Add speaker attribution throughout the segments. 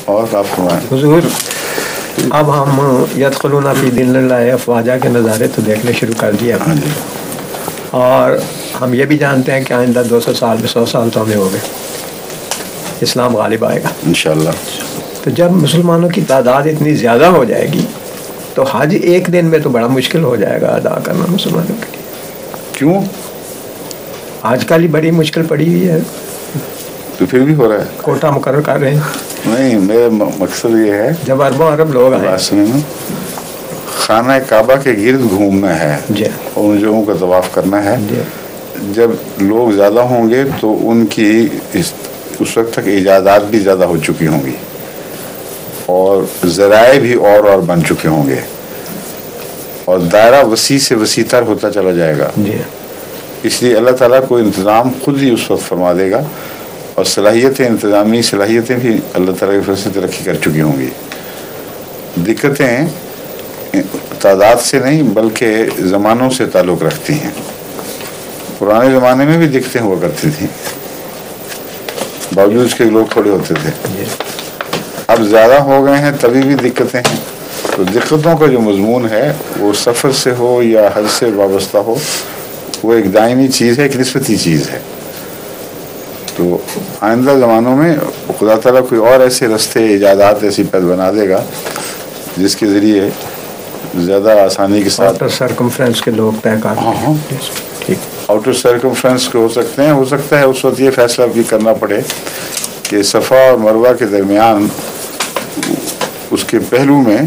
Speaker 1: اور آپ فرمائیں
Speaker 2: حضور. اب ہم یدخلون فی دین اللہ افواجا کے نظارے تو دیکھنے شروع کر دیا
Speaker 1: ہاں جی.
Speaker 2: اور ہم یہ بھی جانتے ہیں کہ آئندہ 200 سال میں 100 سال تو ہمیں ہو گئے, اسلام غالب آئے گا
Speaker 1: انشاءاللہ.
Speaker 2: تو جب مسلمانوں کی تعداد اتنی زیادہ ہو جائے گی تو حج ایک دن میں تو بڑا مشکل ہو جائے گا ادا کرنا مسلمانوں کے لیے.
Speaker 1: کیوں؟
Speaker 2: آج کل ہی بڑی مشکل پڑی ہوئی ہے,
Speaker 1: تو پھر بھی ہو رہا ہے.
Speaker 2: کوٹا مقرر کر رہے ہیں.
Speaker 1: نہیں, میرا مقصد یہ ہے
Speaker 2: جب اربوں ارب لوگ آئے,
Speaker 1: بات سنیں, خانہ کعبہ کے گرد گھومنا ہے
Speaker 2: جی
Speaker 1: اور ان جگہوں کا طواف کرنا ہے.
Speaker 2: جی
Speaker 1: جب لوگ زیادہ ہوں گے تو ان کی اس وقت تک ایجادات بھی زیادہ ہو چکی ہوں گی اور ذرائع بھی اور بن چکے ہوں گے اور دائرہ وسیع سے وسیع تر ہوتا چلا جائے گا.
Speaker 2: جی
Speaker 1: اس لیے اللہ تعالیٰ کو انتظام خود ہی اس وقت فرما دے گا اور صلاحیتیں, انتظامی صلاحیتیں بھی اللہ تعالیٰ کی طرف سے ترقی کر چکی ہوں گی. دقتیں تعداد سے نہیں بلکہ زمانوں سے تعلق رکھتی ہیں. پرانے زمانے میں بھی دقتیں ہوا کرتی تھیں, باوجود اس کے لوگ تھوڑے ہوتے تھے. اب زیادہ ہو گئے ہیں تبھی بھی دقتیں ہیں. تو دقتوں کا جو مضمون ہے وہ سفر سے ہو یا حج سے وابستہ ہو, وہ ایک دائمی چیز ہے, ایک نسبتی چیز ہے. تو آئندہ زمانوں میں خدا تعالیٰ کوئی اور ایسے رستے, ایجادات ایسی پید بنا دے گا جس کے ذریعے زیادہ آسانی کے ساتھ
Speaker 2: آؤٹر سرکمفرنس کے لوگ طے کر.
Speaker 1: ہاں
Speaker 2: ٹھیک,
Speaker 1: آؤٹر سرکمفرنس کے ہو سکتے ہیں. ہو سکتا ہے اس وقت یہ فیصلہ بھی کرنا پڑے کہ صفا اور مروہ کے درمیان اس کے پہلو میں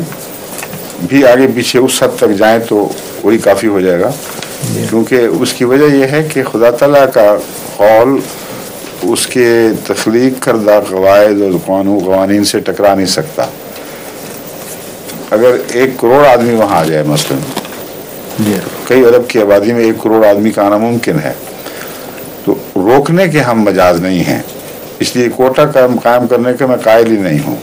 Speaker 1: بھی آگے پیچھے اس حد تک جائیں تو وہی کافی ہو جائے گا. کیونکہ اس کی وجہ یہ ہے کہ خدا تعالیٰ کا قول اس کے تخلیق کردہ قواعد اور قوانین سے ٹکرا نہیں سکتا. اگر 1 کروڑ آدمی وہاں آ جائے, مثلاً کئی ارب کی آبادی میں 1 کروڑ آدمی کا آنا ممکن ہے, تو روکنے کے ہم مجاز نہیں ہیں. اس لیے کوٹا قائم کرنے کے میں قائل ہی نہیں ہوں.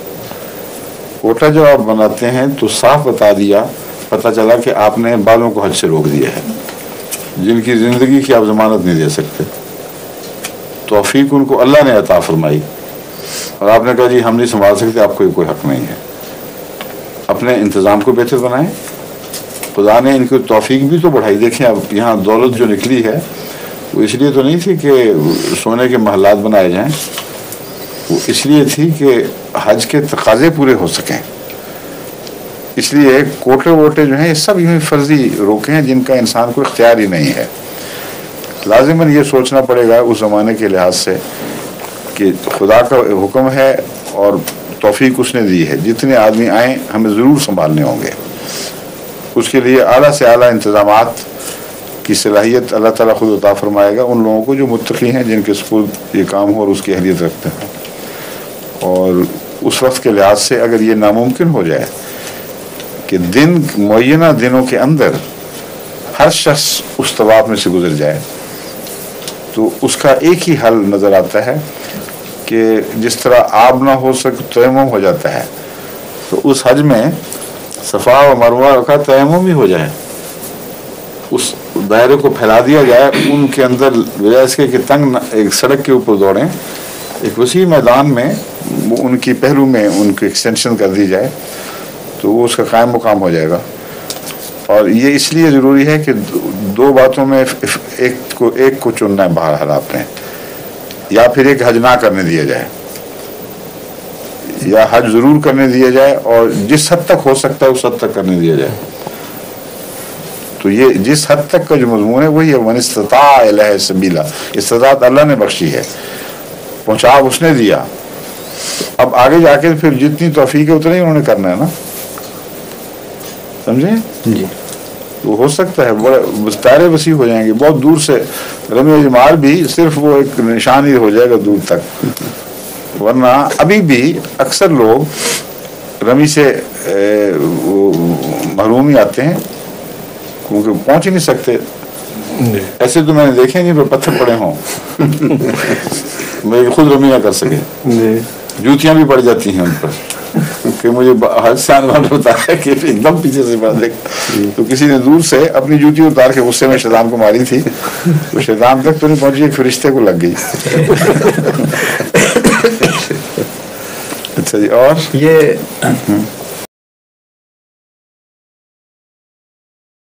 Speaker 1: کوٹا جو آپ بناتے ہیں تو صاف بتا دیا, پتہ چلا کہ آپ نے بالوں کو حج سے روک دیا ہے, جن کی زندگی کی آپ ضمانت نہیں دے سکتے. توفیق ان کو اللہ نے عطا فرمائی اور آپ نے کہا جی ہم نہیں سنبھال سکتے, آپ کو کوئی حق نہیں ہے. اپنے انتظام کو بہتر بنائیں. خدا نے ان کی توفیق بھی تو بڑھائی. دیکھیں اب یہاں دولت جو نکلی ہے وہ اس لیے تو نہیں تھی کہ سونے کے محلات بنائے جائیں, وہ اس لیے تھی کہ حج کے تقاضے پورے ہو سکیں. اس لیے کوٹے ووٹے جو ہیں یہ سب یوں فرضی روکے ہیں جن کا انسان کو اختیار ہی نہیں ہے. لازماً یہ سوچنا پڑے گا اس زمانے کے لحاظ سے کہ خدا کا حکم ہے اور توفیق اس نے دی ہے. جتنے آدمی آئیں ہمیں ضرور سنبھالنے ہوں گے. اس کے لیے اعلیٰ سے اعلیٰ انتظامات کی صلاحیت اللہ تعالیٰ خود عطا فرمائے گا ان لوگوں کو جو متقی ہیں, جن کے سپرد یہ کام ہو اور اس کی اہلیت رکھتے ہیں. اور اس وقت کے لحاظ سے اگر یہ ناممکن ہو جائے کہ معینہ دنوں کے اندر ہر شخص اس طواف میں سے گزر جائے, تو اس کا ایک ہی حل نظر آتا ہے کہ جس طرح آب نہ ہو تیمم ہو جاتا ہے, تو اس حج میں صفا و مروہ کا تیمم بھی ہو جائے. اس دائرے کو پھیلا دیا جائے, ان کے اندر بجائے اس کے کہ تنگ ایک سڑک کے اوپر دوڑیں, ایک وسیع میدان میں ان کی پہلو میں ان کی ایکسٹینشن کر دی جائے, تو وہ اس کا قائم مقام ہو جائے گا. اور یہ اس لیے ضروری ہے کہ 2 باتوں میں ایک کو چننا ہے بہرحال آپ نے, یا پھر ایک حج نہ کرنے دیا جائے یا حج ضرور کرنے دیا جائے اور جس حد تک ہو سکتا ہے اس حد تک کرنے دیا جائے. تو یہ جس حد تک کا جو مضمون ہے وہی ہے, من استطاع الیہ سبیلا. استطاعت اللہ نے بخشی ہے, پہنچا اس نے دیا. اب آگے جا کے پھر جتنی توفیق ہے اتنا ہی انہوں نے کرنا ہے نا, سمجھے
Speaker 2: جی.
Speaker 1: وہ ہو سکتا ہے بڑے دائرے وسیع ہو جائیں گے. بہت دور سے رمی جمار بھی صرف وہ ایک نشان ہی ہو جائے گا دور تک, ورنہ ابھی بھی اکثر لوگ رمی سے محروم ہی آتے ہیں کیونکہ پہنچ ہی نہیں سکتے. ایسے تو میں نے دیکھے نہیں پہ پتھر پڑے ہوں میں خود رمی نہ کر سکے, جوتیاں بھی پڑ جاتی ہیں ان پر. کہ مجھے حج سے آنے والے بتایا کہ ایک دم پیچھے سے بڑھ دیکھ, تو کسی نے دور سے اپنی جوتی اتار کے غصے میں شیطان کو ماری تھی, تو شیطان تک تو نہیں پہنچی, ایک فرشتے کو لگ گئی. اچھا جی، اور
Speaker 2: یہ